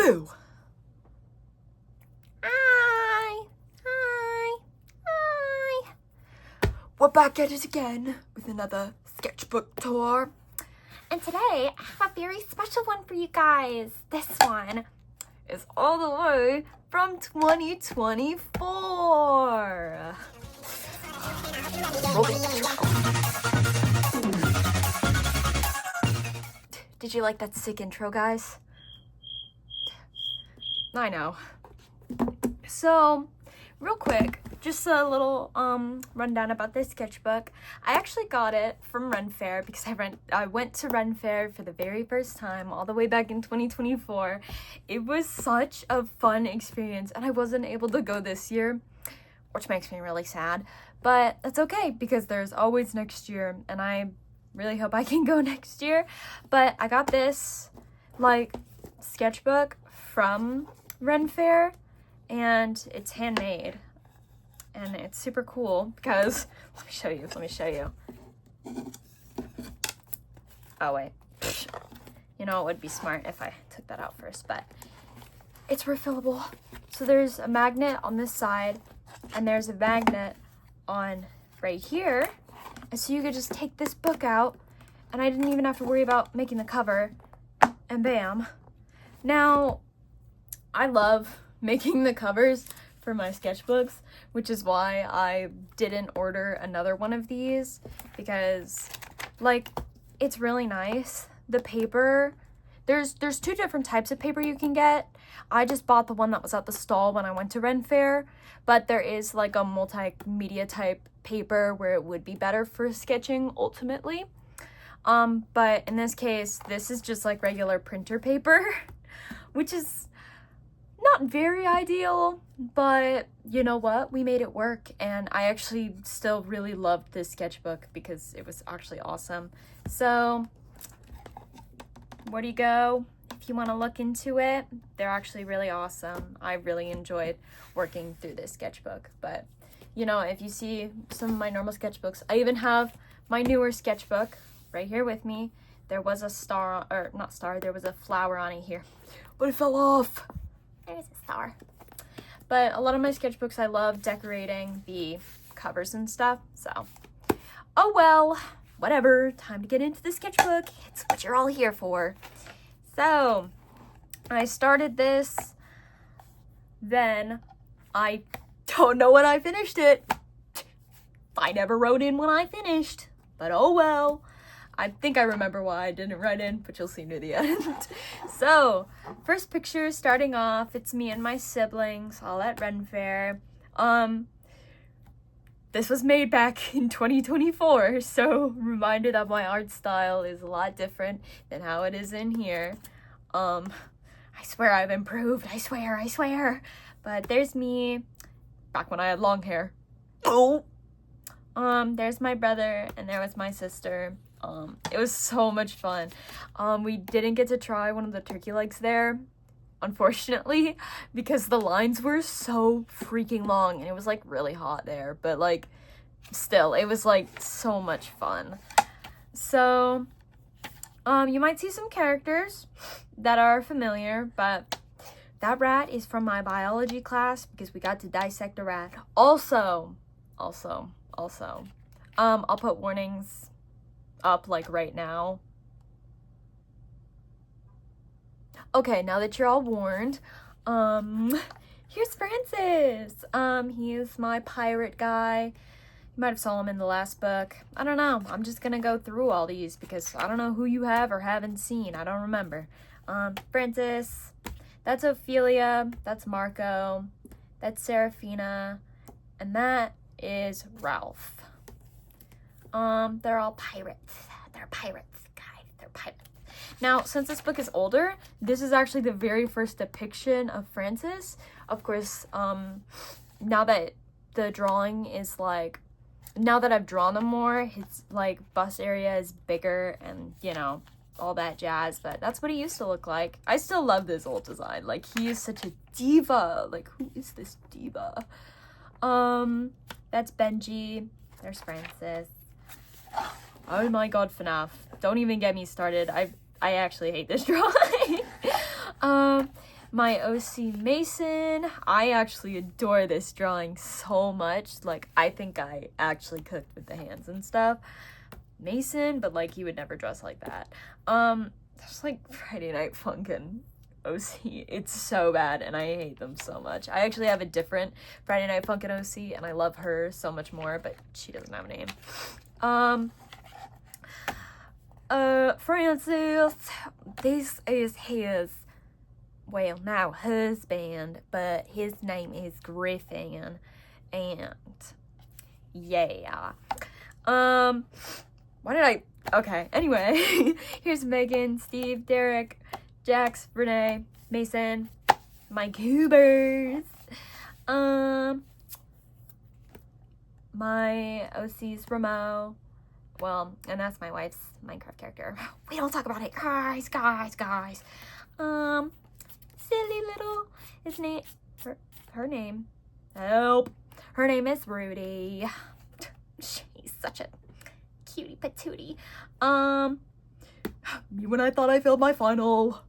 Boo! Hi! Hi! Hi! We're back at it again with another sketchbook tour. And today, I have a very special one for you guys. This one is all the way from 2024. Did you like that sick intro, guys? I know. So, real quick, just a little rundown about this sketchbook. I actually got it from Ren Fair because I went to Ren Fair for the very first time all the way back in 2024. It was such a fun experience, and I wasn't able to go this year, which makes me really sad. But that's okay because there's always next year, and I really hope I can go next year. But I got this sketchbook from Ren Fair, and it's handmade, and it's super cool because let me show you. Oh wait, you know, it would be smart if I took that out first, but it's refillable. So there's a magnet on this side and there's a magnet on right here, and so you could just take this book out, and I didn't even have to worry about making the cover, and bam. Now I love making the covers for my sketchbooks, which is why I didn't order another one of these, because it's really nice. The paper, there's two different types of paper you can get. I just bought the one that was at the stall when I went to Ren Fair, but there is a multimedia type paper where it would be better for sketching ultimately. But in this case, this is just regular printer paper, which is not very ideal, but you know what? We made it work, and I actually still really loved this sketchbook because it was actually awesome. So, where do you go if you want to look into it? They're actually really awesome. I really enjoyed working through this sketchbook, but you know, if you see some of my normal sketchbooks, I even have my newer sketchbook right here with me. There was a there was a flower on it here, but it fell off. There's a star. But a lot of my sketchbooks, I love decorating the covers and stuff, so oh well, whatever. Time to get into the sketchbook. It's what you're all here for. So I started this, then I don't know when I finished it. I never wrote in when I finished, but oh well. I think I remember why I didn't write in, but you'll see near the end. So, first picture starting off, it's me and my siblings all at Ren Fair. This was made back in 2024, so reminder that my art style is a lot different than how it is in here. I swear I've improved, I swear. But there's me back when I had long hair. Oh! There's my brother, and there was my sister. It was so much fun. We didn't get to try one of the turkey legs there, unfortunately, because the lines were so freaking long, and it was really hot there, but still, it was so much fun. So, you might see some characters that are familiar, but that rat is from my biology class because we got to dissect a rat. Also, I'll put warnings up right now. Okay, now that you're all warned, here's Francis. He is my pirate guy. You might have saw him in the last book. I don't know. I'm just gonna go through all these because I don't know who you have or haven't seen. I don't remember. Francis. That's Ophelia. That's Marco. That's Serafina. And that is Ralph. They're all pirates. They're pirates, guys. They're pirates. Now, since this book is older, this is actually the very first depiction of Francis. Of course, now that the drawing is now that I've drawn him more, his bust area is bigger and, you know, all that jazz, but that's what he used to look like. I still love this old design. He is such a diva. Who is this diva? That's Benji. There's Francis. Oh my god, FNAF. Don't even get me started. I actually hate this drawing. My OC Mason. I actually adore this drawing so much. Like, I think I actually cooked with the hands and stuff. Mason, but like he would never dress like that. There's like Friday Night Funkin' OC. It's so bad and I hate them so much. I actually have a different Friday Night Funkin' OC and I love her so much more, but she doesn't have a name. Francis, this is his, well, now husband, but his name is Griffin, and yeah. Why did I, okay, anyway, here's Megan, Steve, Derek, Jax, Renee, Mason, my Coobers, my OC's Ramo, well, and that's my wife's Minecraft character. We don't talk about it, guys. Silly little, his name, her name, help, her name is Rudy. She's such a cutie patootie. Me when I thought I failed my final.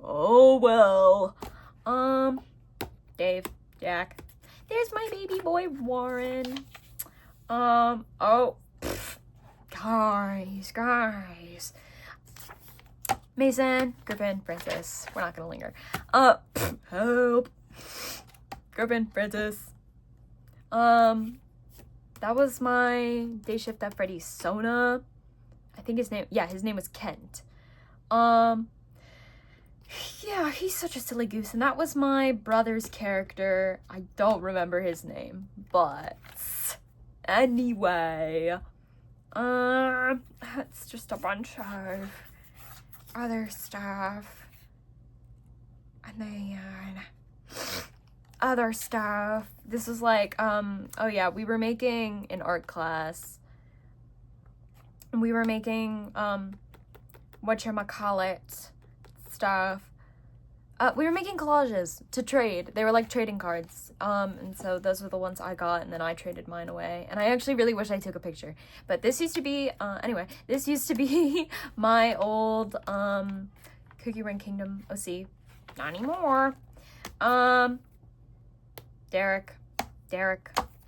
Oh well. Dave, Jack. There's my baby boy Warren. Oh, guys. Mason, Griffin, Francis. We're not gonna linger. Help. Griffin, Francis. That was my day shift at Freddy's Sona. I think his name was Kent. Yeah, he's such a silly goose. And that was my brother's character. I don't remember his name, but anyway. It's just a bunch of other stuff. And then other stuff. This was like, oh yeah, we were making an art class. And we were making, whatchamacallit stuff. We were making collages to trade. They were like trading cards. And so those were the ones I got, and then I traded mine away. And I actually really wish I took a picture. But this used to be, anyway, this used to be my old, Cookie Run Kingdom OC. Not anymore. Derek,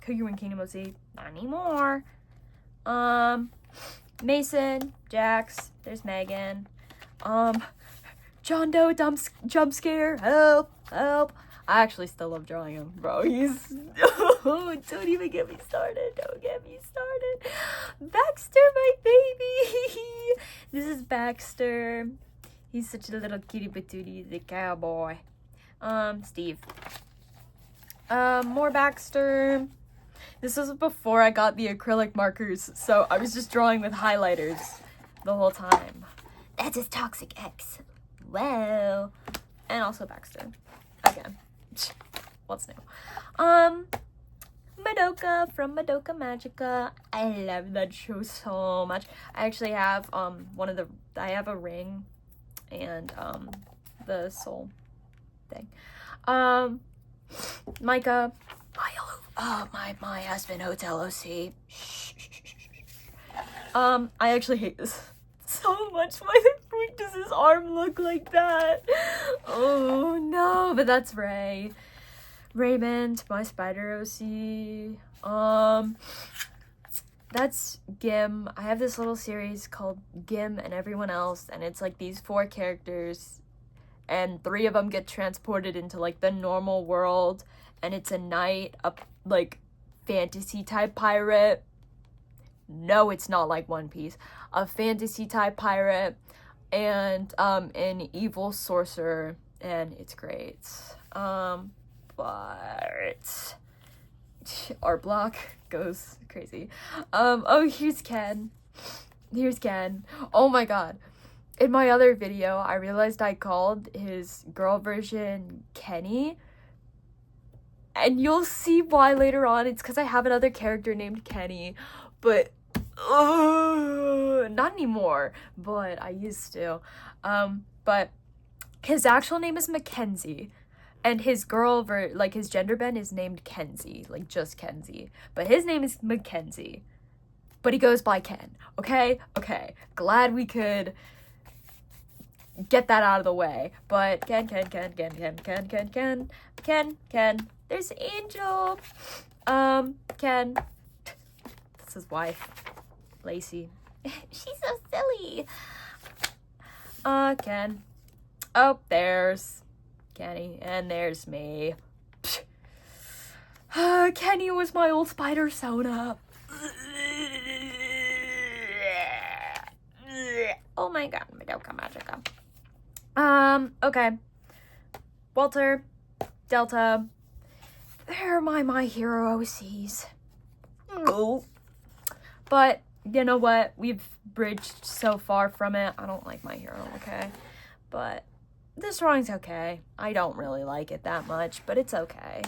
Cookie Run Kingdom OC. Not anymore. Mason, Jax, there's Megan. John Doe, jump scare, help. I actually still love drawing him, bro. He's, don't even get me started. Baxter, my baby. This is Baxter. He's such a little cutie patootie, the cowboy. Steve. More Baxter. This was before I got the acrylic markers, so I was just drawing with highlighters the whole time. That's his toxic ex. Wow. And also Baxter. Again. What's new? Madoka from Madoka Magica. I love that show so much. I actually have I have a ring and the soul thing. Micah. My husband hotel OC. I actually hate this so much. Why the freak does his arm look like that? Oh no, but that's Ray. Raymond, my spider OC. That's Gim. I have this little series called Gim and Everyone Else, and it's like these 4 characters, and 3 of them get transported into like the normal world, and it's a knight, a like fantasy type pirate. No, it's not like One Piece. A fantasy type pirate and an evil sorcerer, and it's great. But art block goes crazy. Oh, here's Ken. Oh my god. In my other video, I realized I called his girl version Kenny. And you'll see why later on. It's because I have another character named Kenny. But, not anymore. But I used to. But his actual name is Mackenzie. And his his gender bend is named Kenzie. Like, just Kenzie. But his name is Mackenzie. But he goes by Ken. Okay? Glad we could get that out of the way. But Ken. There's Angel. Ken. That's his wife, Lacey. She's so silly. Ken. Oh, there's Kenny, and there's me. Kenny was my old spider soda. Oh my god, magica. Okay. Walter, Delta, they're my hero OCs. Oh. But, you know what? We've bridged so far from it. I don't like my hero, okay? But this drawing's okay. I don't really like it that much, but it's okay.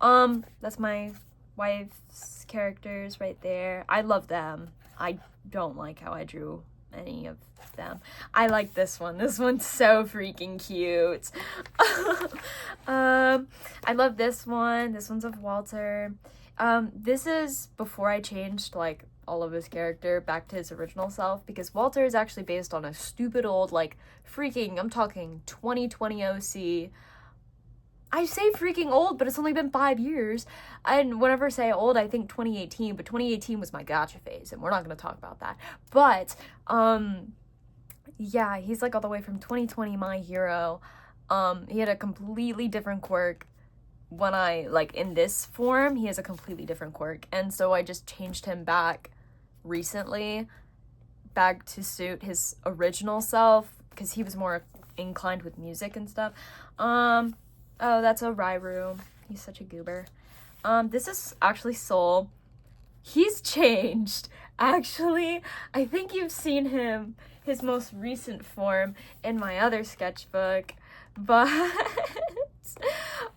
That's my wife's characters right there. I love them. I don't like how I drew any of them. I like this one. This one's so freaking cute. I love this one. This one's of Walter. This is before I changed, like, all of his character back to his original self, because Walter is actually based on a stupid old, like, freaking, I'm talking 2020 OC. I say freaking old, but it's only been 5 years. And whenever I say old, I think 2018, but 2018 was my gotcha phase, and we're not going to talk about that. But, yeah, he's, like, all the way from 2020, my hero. He had a completely different quirk. When I, like, in this form, he has a completely different quirk. And so I just changed him back recently, back to suit his original self, because he was more inclined with music and stuff. Oh, that's a Rairu. He's such a goober. This is actually Soul. He's changed. Actually, I think you've seen him, his most recent form, in my other sketchbook. But,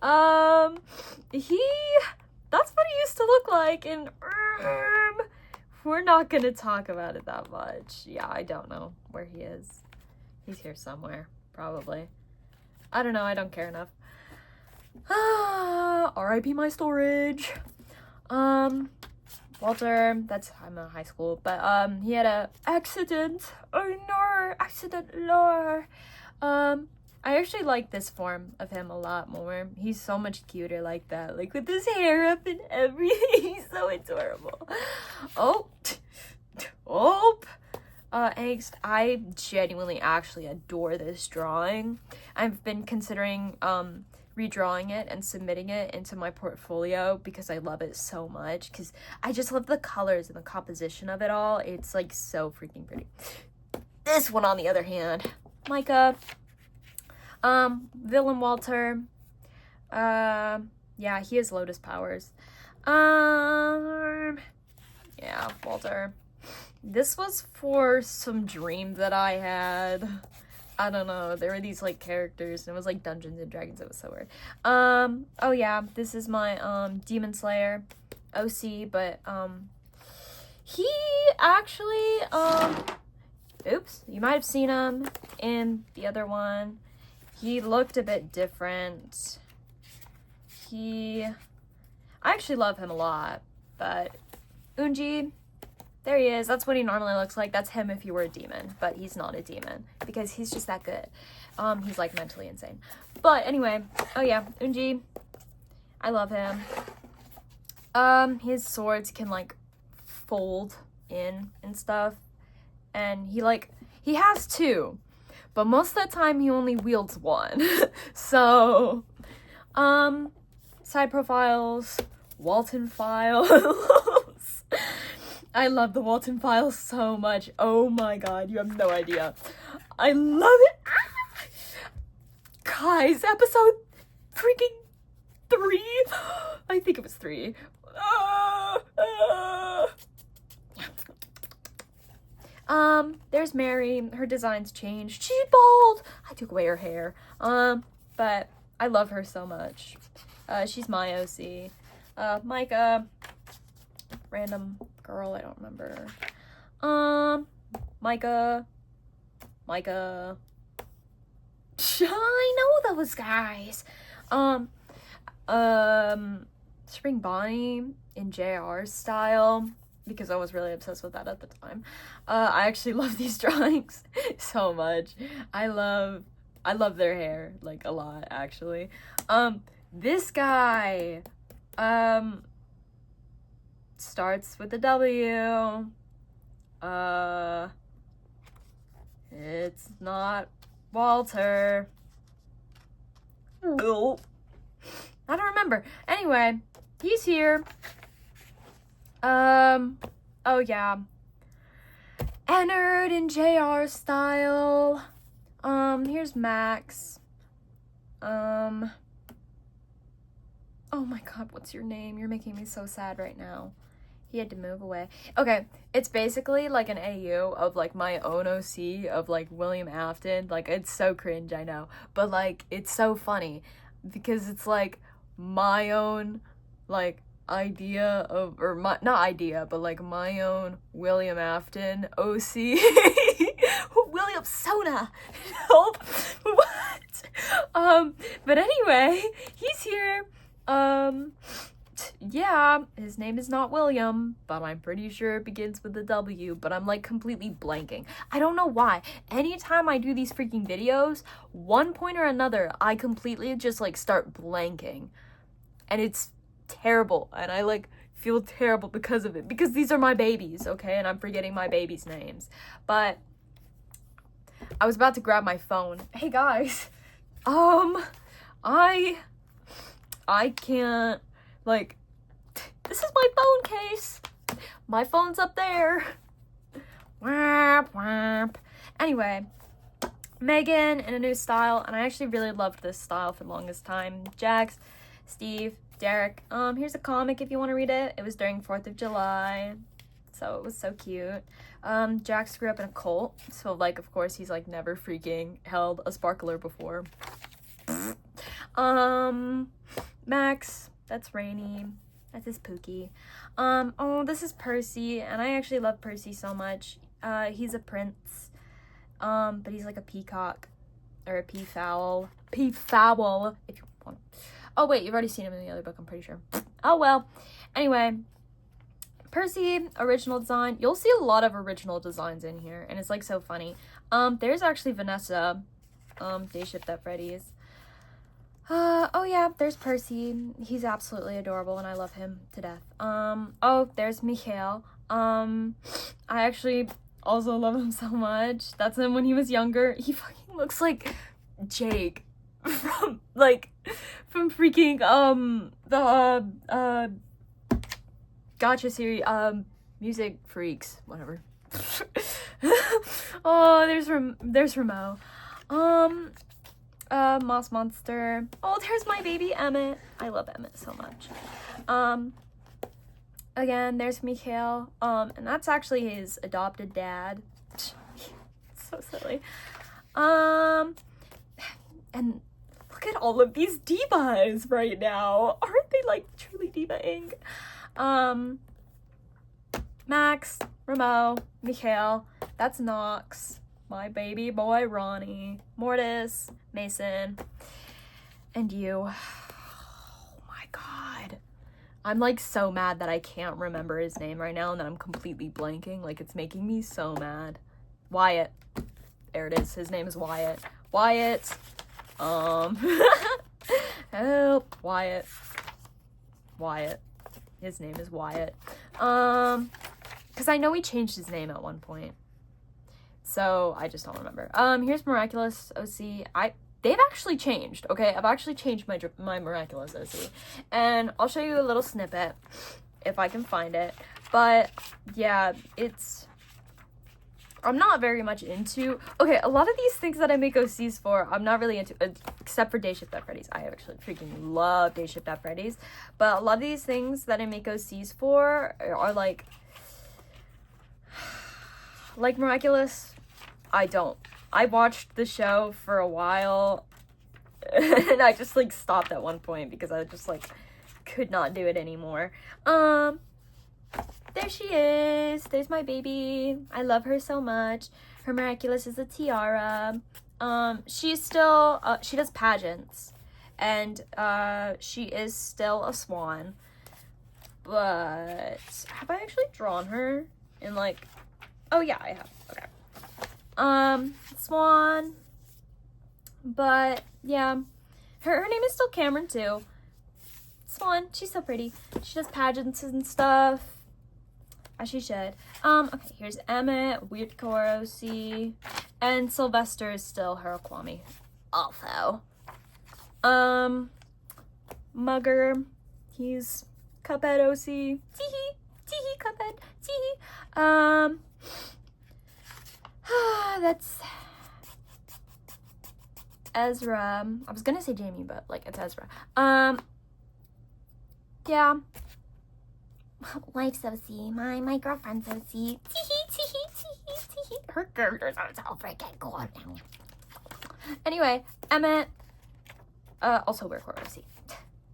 that's what he used to look like in we're not gonna talk about it that much. Yeah, I don't know where he is. He's here somewhere, probably. I don't know, I don't care enough. R.I.P. my storage. Walter, I'm in high school, but, he had a accident. Oh no, accident lore. I actually like this form of him a lot more. He's so much cuter like that. Like, with his hair up and everything. He's so adorable. Oh. Angst. I genuinely actually adore this drawing. I've been considering, redrawing it and submitting it into my portfolio because I love it so much. Because I just love the colors and the composition of it all. It's, like, so freaking pretty. This one, on the other hand. Micah. Villain Walter. Yeah, he has Lotus powers. Yeah, Walter. This was for some dream that I had. I don't know. There were these, like, characters, and it was, like, Dungeons and Dragons. It was so weird. Oh, yeah. This is my, Demon Slayer OC, but, he actually, oops. You might have seen him in the other one. He looked a bit different. I actually love him a lot, but Unji, there he is. That's what he normally looks like. That's him if he were a demon, but he's not a demon because he's just that good. He's, like, mentally insane. But anyway, oh yeah, Unji, I love him. His swords can, like, fold in and stuff, and he has two. But most of the time, he only wields one. So, side profiles, Walton files. I love the Walton files so much. Oh my god, you have no idea. I love it. Guys, episode freaking 3? I think it was 3. There's Mary. Her design's changed. She's bald. I took away her hair. But I love her so much. She's my OC. Micah. Random girl, I don't remember. Micah. I know those guys. Spring Bonnie in JR's style. because I was really obsessed with that at the time. I actually love these drawings so much. I love their hair, like, a lot, actually. This guy, starts with a W. It's not Walter. Oh. I don't remember. Anyway, he's here. Oh yeah. Ennard in JR style. Here's Max. Oh my god, what's your name? You're making me so sad right now. He had to move away. Okay, it's basically like an AU of like my own OC of like William Afton. Like, it's so cringe, I know. But like, it's so funny because it's like my own like idea of, or my, not idea, but like my own William Afton OC. William Soda. Help. What? But anyway, he's here. Yeah, his name is not William, but I'm pretty sure it begins with a W, but I'm like completely blanking. I don't know why. Anytime I do these freaking videos, one point or another, I completely just like start blanking. And it's terrible, and I like feel terrible because of it, because these are my babies, okay, and I'm forgetting my babies' names. But I was about to grab my phone. Hey guys, I can't, like, this is my phone case. My phone's up there. Whap, whap. Anyway, Megan in a new style, and I actually really loved this style for the longest time. Jax, Steve, Derek. Here's a comic if you want to read it. It was during 4th of July, so it was so cute. Jax grew up in a cult, so like, of course, he's like never freaking held a sparkler before. Max, that's Rainy. That's his Pookie. Oh, this is Percy, and I actually love Percy so much. He's a prince, but he's like a peacock, or a peafowl. Peafowl, if you want. Oh wait, you've already seen him in the other book, I'm pretty sure. Oh well. Anyway, Percy, original design. You'll see a lot of original designs in here, and it's like so funny. There's actually Vanessa, Day Shipped at Freddy's. Oh yeah, there's Percy. He's absolutely adorable, and I love him to death. Oh, there's Mikhail. I actually also love him so much. That's him when he was younger. He fucking looks like Jake from freaking, the, Gotcha series, Music Freaks, whatever. Oh, there's Remo. Moss Monster. Oh, there's my baby Emmett. I love Emmett so much. Again, there's Mikhail. And that's actually his adopted dad. So silly. And look at all of these divas right now. Aren't they like truly diva-ing? Max, Remo, Mikhail. That's Nox. My baby boy Ronnie, Mortis, Mason, and you. Oh my god. I'm like so mad that I can't remember his name right now and that I'm completely blanking. Like, it's making me so mad. Wyatt. There it is. His name is Wyatt. Wyatt. Help. Wyatt. Wyatt. His name is Wyatt. Because I know he changed his name at one point. So, I just don't remember. Here's Miraculous OC. They've actually changed, okay? I've actually changed my Miraculous OC. And I'll show you a little snippet, if I can find it. But, yeah, I'm not very much into... Okay, a lot of these things that I make OCs for, I'm not really into, except for Day Shipped at Freddy's. I actually freaking love Day Shipped at Freddy's. But a lot of these things that I make OCs for are like Miraculous... I don't. I watched the show for a while, and I just, like, stopped at one point because I just, like, could not do it anymore. There she is. There's my baby. I love her so much. Her Miraculous is a tiara. She's still, she does pageants, and, she is still a swan. but have I actually drawn her in like, oh yeah, I have. Okay. Swan, but yeah, her name is still Cameron too. Swan, she's so pretty. She does pageants and stuff, as she should. Okay, here's Emmett, Weird Core OC, and Sylvester is still Harakwami also. Mugger, he's Cuphead OC. Teehee, Cuphead, teehee. That's Ezra. I was gonna say Jamie, but like it's Ezra. Yeah. Life's OC. My girlfriend's OC. Teehee, teehee, teehee, teehee. Her characters are so freaking cool. Anyway, Emmett. Also Weird Core OC.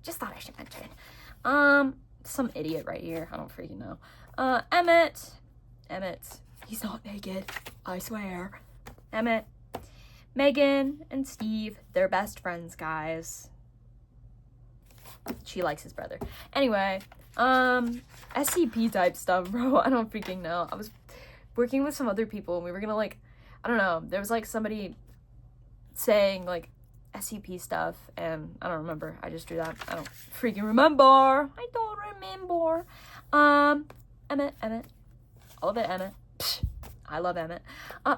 Just thought I should mention. Some idiot right here. I don't freaking know. Emmett. He's not naked. I swear. Emmett. Megan and Steve. They're best friends, guys. She likes his brother. Anyway, SCP type stuff, bro. I don't freaking know. I was working with some other people and we were gonna like, I don't know. There was like somebody saying like SCP stuff and I don't remember. I just drew that. I don't freaking remember. I don't remember. Emmett. All of it, Emmett. Psh, I love Emmett.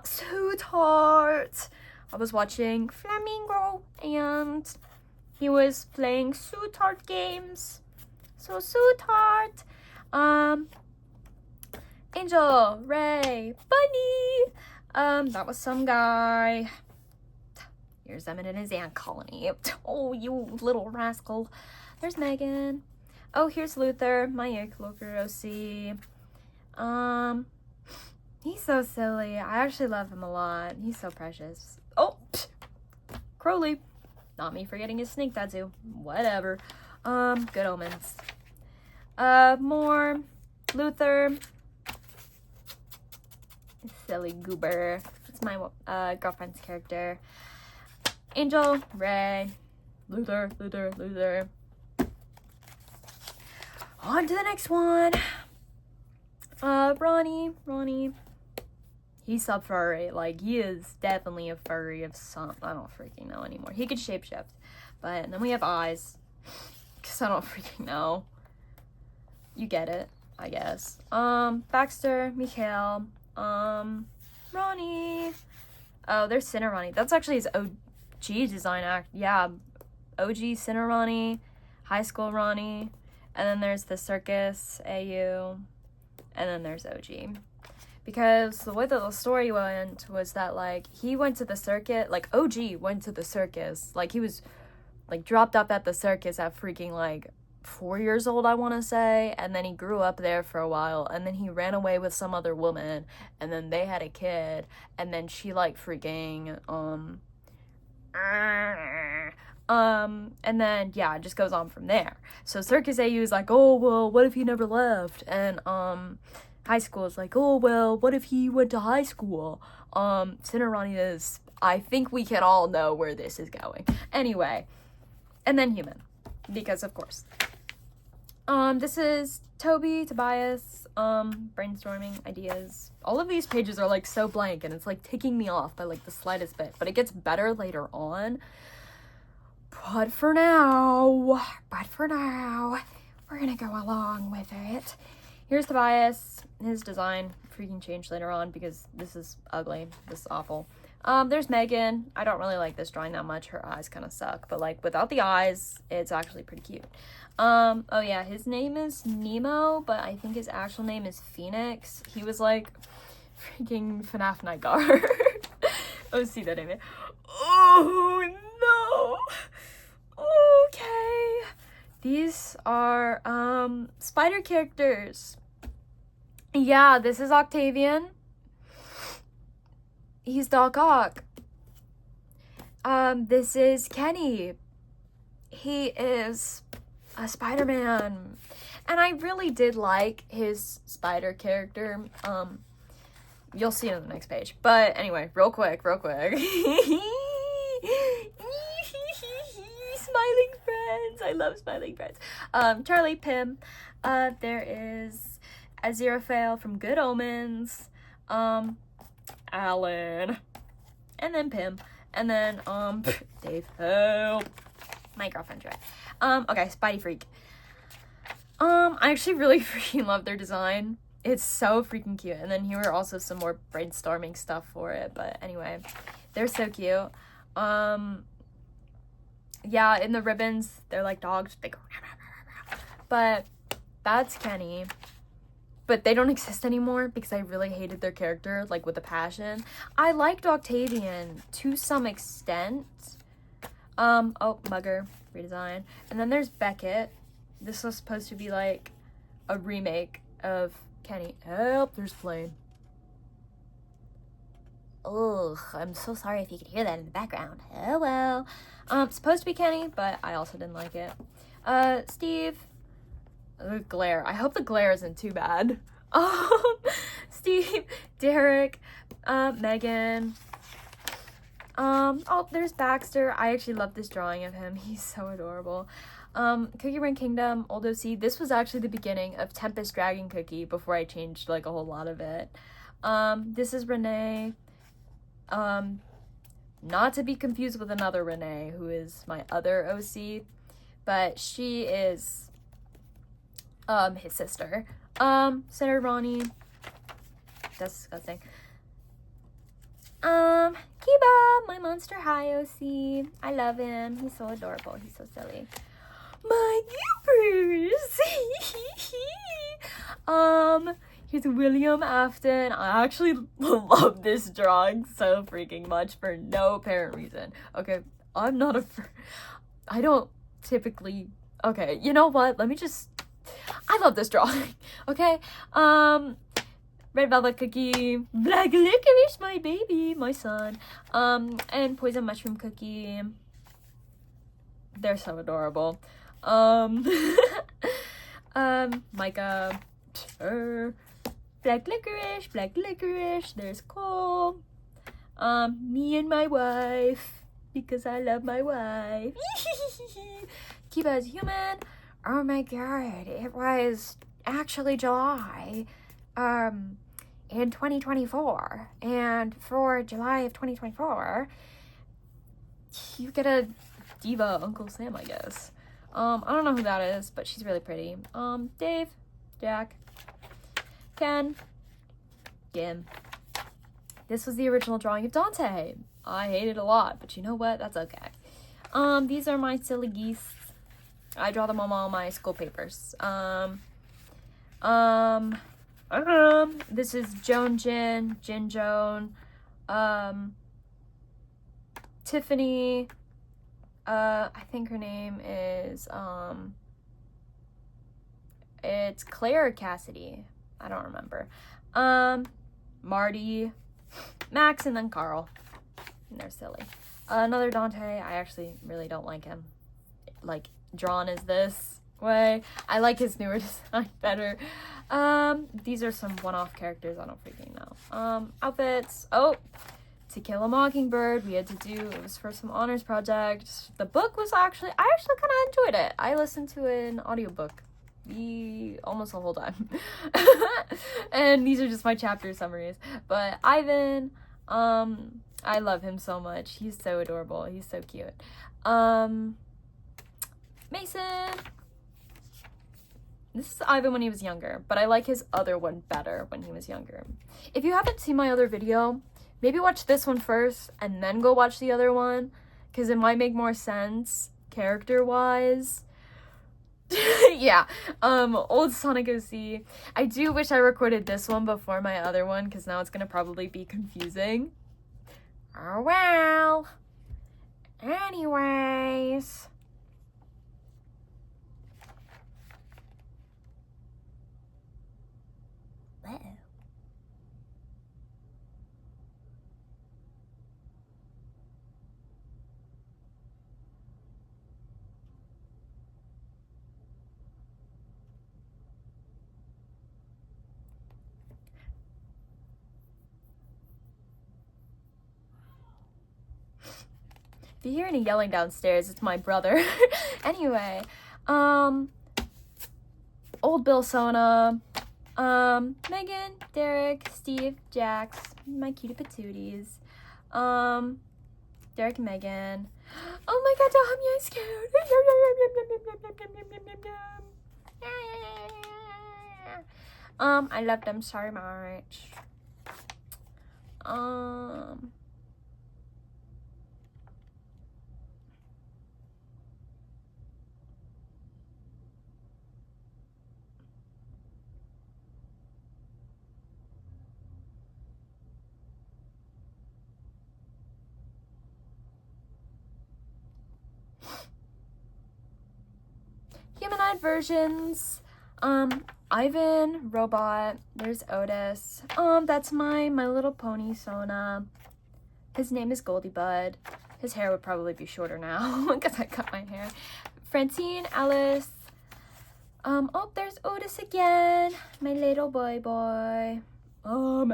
Sweetheart. I was watching Flamingo and he was playing Sweetheart games. So Sweetheart. Angel, Ray, Bunny. That was some guy. Here's Emmett in his ant colony. Oh, you little rascal. There's Megan. Oh, here's Luther, my Loker OC. He's so silly. I actually love him a lot. He's so precious. Oh, Crowley. Not me forgetting his snake tattoo. Whatever. Good Omens. More. Luther. Silly goober. It's my girlfriend's character. Angel, Ray, Luther. On to the next one. Ronnie. He's sub-furry. Like, he is definitely a furry of some... I don't freaking know anymore. He could shapeshift. But, and then we have eyes. Because I don't freaking know. You get it, I guess. Baxter, Mikhail, Ronnie. Oh, there's Sinner Ronnie. That's actually his OG design act. Yeah, OG Sinner Ronnie, High School Ronnie. And then there's the Circus, AU. And then there's OG. Because the way that the story went was that, like, he went to the circuit, like, OG went to the circus. Like, he was, like, dropped up at the circus at freaking, like, 4 years old, I want to say. And then he grew up there for a while. And then he ran away with some other woman. And then they had a kid. And then she, like, freaking, and then, yeah, it just goes on from there. So Circus AU is like, oh, well, what if he never left? And, High School is like, oh, well, what if he went to high school? Sinner Ronnie is, I think we can all know where this is going. Anyway, and then Human, because of course. This is Tobias, brainstorming ideas. All of these pages are, like, so blank, and it's, like, ticking me off by, like, the slightest bit. But it gets better later on. But for now, we're gonna go along with it. Here's Tobias. His design freaking changed later on because this is ugly. This is awful. There's Megan. I don't really like this drawing that much. Her eyes kind of suck. But, like, without the eyes, it's actually pretty cute. Oh, yeah. His name is Nemo, but I think his actual name is Phoenix. He was, like, freaking FNAF Night Guard. Oh, see that name. Oh, no. Okay. These are, spider characters. Yeah, this is Octavian. He's Doc Ock. This is Kenny. He is a Spider-Man. And I really did like his spider character. You'll see it on the next page. But anyway, real quick. Smiling friends. I love smiling friends. Charlie, Pim. There is Aziraphale from Good Omens. Alan. And then Pim. And then, Dave. Help. My girlfriend tried. Okay, Spidey Freak. I actually really freaking love their design. It's so freaking cute. And then here are also some more brainstorming stuff for it. But anyway, they're so cute. Yeah, in the ribbons, they're like dogs. They go, but that's Kenny. But they don't exist anymore because I really hated their character, like, with a passion. I liked Octavian to some extent. Oh, Mugger, redesign. And then there's Beckett. This was supposed to be, like, a remake of Kenny. Help, there's Flame. Ugh, I'm so sorry if you could hear that in the background. Oh, well. Supposed to be Kenny, but I also didn't like it. Steve. The glare. I hope the glare isn't too bad. Steve, Derek, Megan. Oh, there's Baxter. I actually love this drawing of him. He's so adorable. Cookie Run Kingdom, Old OC. This was actually the beginning of Tempest Dragon Cookie before I changed, like, a whole lot of it. This is Renee. Not to be confused with another Renee, who is my other OC, but she is his sister. Senator Ronnie. That's disgusting. Kiba, my Monster High OC. I love him. He's so adorable. He's so silly. My Goopers. Here's William Afton. I actually love this drawing so freaking much for no apparent reason. Okay, I'm not I don't typically... Okay, you know what? Let me just... I love this drawing, okay? Red Velvet Cookie, Black Licorice, my baby, my son, and Poison Mushroom Cookie. They're so adorable. Micah, Black Licorice, there's Cole, me and my wife, because I love my wife. Kiba's human. Oh my god, it was actually July, in 2024, and for July of 2024, you get a diva Uncle Sam, I guess. I don't know who that is, but she's really pretty. Dave, Jack, Ken, Gim. This was the original drawing of Dante. I hate it a lot, but you know what? That's okay. These are my silly geese. I draw them on all my school papers. This is Joan Jin, Jin Joan, Tiffany, I think her name is, it's Claire Cassidy. I don't remember. Marty, Max, and then Carl. And they're silly. Another Dante. I actually really don't like him. Like, drawn as this way. I like his newer design better. These are some one-off characters. I don't freaking know. Outfits. Oh, To Kill a Mockingbird. We had to do, it was for some honors project. The book was I actually kind of enjoyed it. I listened to an audiobook almost the whole time. And these are just my chapter summaries. But Ivan, I love him so much. He's so adorable. He's so cute. Mason. This is Ivan when he was younger, but I like his other one better when he was younger. If you haven't seen my other video, maybe watch this one first and then go watch the other one, because it might make more sense character-wise. Yeah, old Sonic OC. I do wish I recorded this one before my other one, because now it's gonna probably be confusing. Oh well. Anyways. Whoa. If you hear any yelling downstairs, it's my brother. Anyway, old Bill Sona, Megan, Derek, Steve, Jax, my cutie patooties, Derek and Megan. Oh my god, Dahlia is cute. I love them so much. Humanoid versions. Ivan, Robot, there's Otis. That's my Little Pony Sona. His name is Goldie Bud. His hair would probably be shorter now because I cut my hair. Francine, Alice. Oh, there's Otis again. My little boy.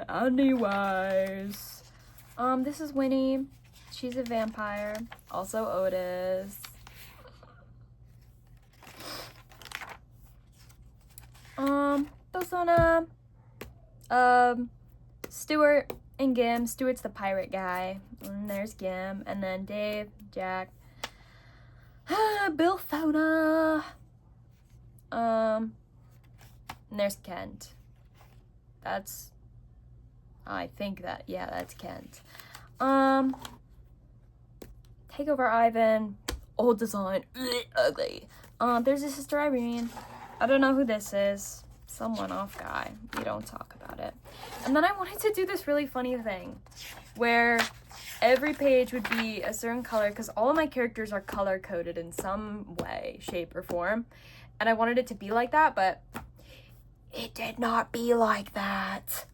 Anyways. This is Winnie. She's a vampire. Also Otis. Bosona, Stuart and Gim. Stuart's the pirate guy. And there's Gim. And then Dave, Jack, Bill Thona. And there's Kent. That's Kent. Takeover Ivan. Old design. Ugly. There's his sister Irene. I don't know who this is. Some one-off guy. We don't talk about it. And then I wanted to do this really funny thing where every page would be a certain color because all of my characters are color-coded in some way, shape, or form. And I wanted it to be like that, but it did not be like that.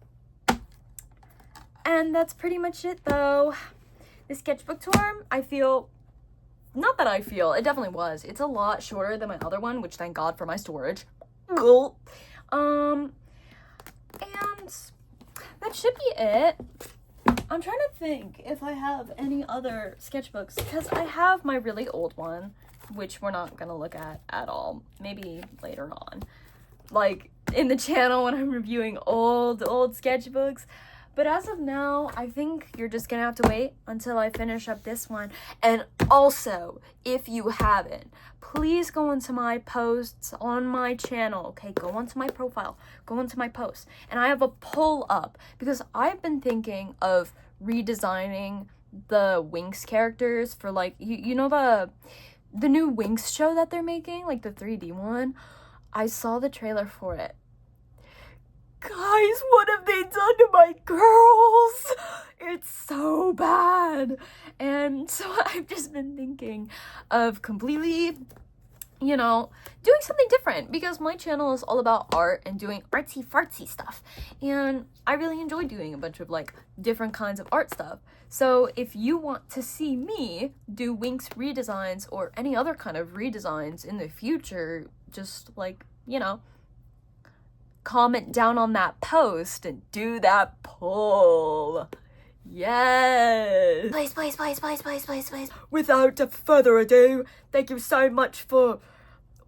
And that's pretty much it, though. The sketchbook tour, it definitely was. It's a lot shorter than my other one, which thank God for my storage. And that should be it. I'm trying to think if I have any other sketchbooks because I have my really old one, which we're not gonna look at all. Maybe later on, like in the channel when I'm reviewing old sketchbooks. But as of now, I think you're just gonna have to wait until I finish up this one. And also, if you haven't, please go into my posts on my channel, okay? Go onto my profile, go into my posts. And I have a poll up because I've been thinking of redesigning the Winx characters for like, you know the new Winx show that they're making, like the 3D one? I saw the trailer for it. Guys, what have they done to my girls? It's so bad. And so I've just been thinking of completely, doing something different because my channel is all about art and doing artsy fartsy stuff. And I really enjoy doing a bunch of like different kinds of art stuff. So if you want to see me do Winx redesigns or any other kind of redesigns in the future, just like, comment down on that post and do that poll. Yes. Please. Without further ado, thank you so much for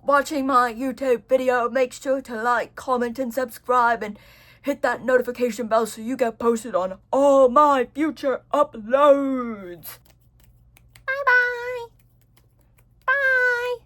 watching my YouTube video. Make sure to like, comment, and subscribe, and hit that notification bell so you get posted on all my future uploads. Bye.